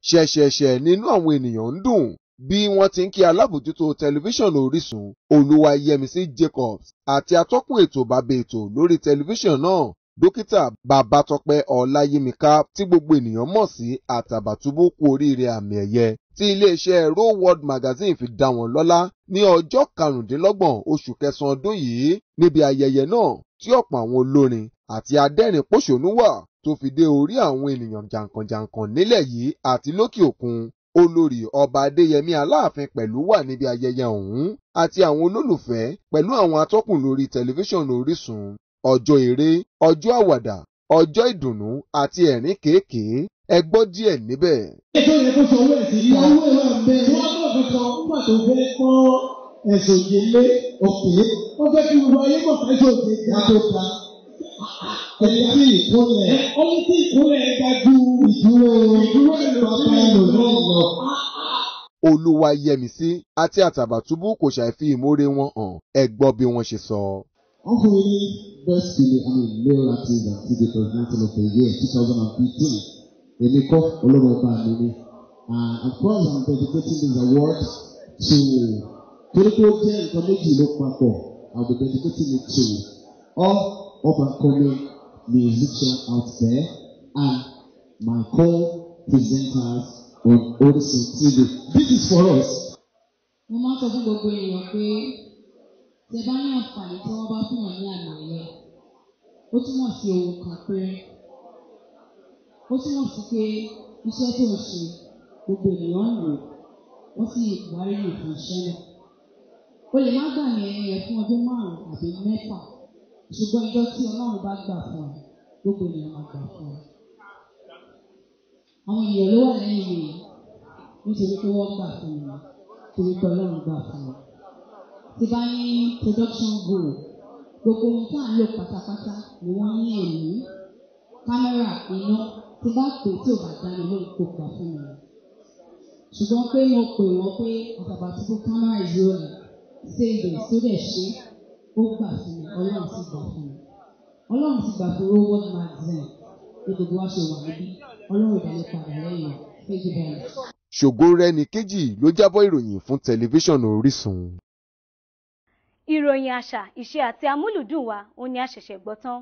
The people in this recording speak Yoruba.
ṣẹ̀ṣẹ̀ṣẹ̀ nínú àwọn ènìyàn ń dùn bí wọ́n ti ń kí alábòjútó tẹlifíṣàn Orísun Olúwayẹmisí Jacobs àti atọ́kùn ètò bàbá ètò lórí tẹlifíṣàn náà dókítà Babátọ́pẹ́ Ọláyímíká tí gbogbo ènìyàn mọ̀ sí Àtàbàtúbú kú oríire àmì ẹ̀yẹ tí iléeṣẹ́ Row World Magazine fi dá wọn lọ́lá ní ọjọ́ 25 oṣù kẹsàn-án ọdún yìí níbi ayẹyẹ náà tí ọ̀pọ̀ àwọn olórin àti adẹ́rìn pòṣónú wà tó fi dé orí àwọn ènìyàn jàǹkànjàǹkàn nílẹ̀ yìí àti lókè òkun. Olórí Ọba Adéyẹmí Aláàfin pẹ̀lú wà níbi ayẹyẹ ọ̀hún àti àwọn olólùfẹ́ pẹ̀lú àwọn atọ́kùn lórí tẹlifíṣàn Orísun. Ọjọ́ eré, ọjọ́ àwàdà, ọjọ́ ìdùnnú àti ẹ̀rín kéékèé ẹ gbọ́ díẹ̀ níbẹ̀. Ètò yẹn kó sọ owó ẹ̀sìn ní owó ẹ̀rọ àbẹ̀ wọ́n náà fi sọ nígbà tó fẹ́ pọ́n ẹ̀sùn ìdílé òkè. Wọ́n fẹ́ kí gbogbo ayé mọ̀ fẹ́ sóde ìgbà tó ta. Ẹni tí ìkúnlẹ̀ ga ju ìdúró bàbá ẹlòmíràn lọ. Olúwayẹmisí àti Àtàbàtúbú kò ṣàìfi ìmoore wọn hàn ẹ gbọ́ bí wọ́n ṣe sọ. Ọkùnrin best male artist and CD president of the year 2015. Èmi kọ́ olórí ọba mi ni. Of course I'm dedicating this award to torí pé ó jẹ́ nǹkan méjì ló papọ̀. I'll be dedicating it to all up and coming musicians out there and my co-presenters on Orísun TV. This is for us. Mo máa ń sọ fún gbogbo èèyàn pé tẹ bá ní àǹfààní tí wọ́n bá fún wọn ní àmì ẹ̀yẹ ó túmọ̀ sí ohun kan péré. Ó túmọ̀ sí pé iṣẹ́ tó ń ṣe gbogbo ènìyàn ń lò wọ́n sì wárìrì fún iṣẹ́ náà. O lè má gbà ní ẹ̀yẹ fún ọdún 5 àbí 6 ṣùgbọ́n ìjọ tí Ọlọ́run bá gbà fún ọ gbogbo ènìyàn máa gbà fún ọ. Àwọn ènìyàn ló wà lẹ́yìn mi nítorí pé wọ́n gbà fún mi torí pé Ọlọ́run gbà fún mi. Tí bá ní production goal gbogbo ohun tí à ń lò pátápátá ni wọ́n ní ẹ̀mí kámẹ́rà iná tí bá pè tí ò bá dáni lóhùn kó gbà fún mi. Ṣùgbọ́n pé mo pè wọ́n pé Àtàbàtúbú kámẹ́rà ìzúrò rẹ̀ ṣe ibẹ̀ tó dẹ̀ ṣe ó gbà fún mi Ọlọ́run sì gbà fún mi. Ọlọ́run sì gbà fún Row World Magazine ní gbogbo wa ṣe wà níbí Ọlọ́run ìdálẹ́ padà lẹ́yìn thank you very much. Ṣògorẹ́nìkejì ló jábọ̀ ìròyìn fún tẹlifíṣàn Orísun. Ìròyìn àṣà, ìṣe àti amúlùdùn wa òun ni a ṣẹ̀ṣẹ̀ gbọ́ tán.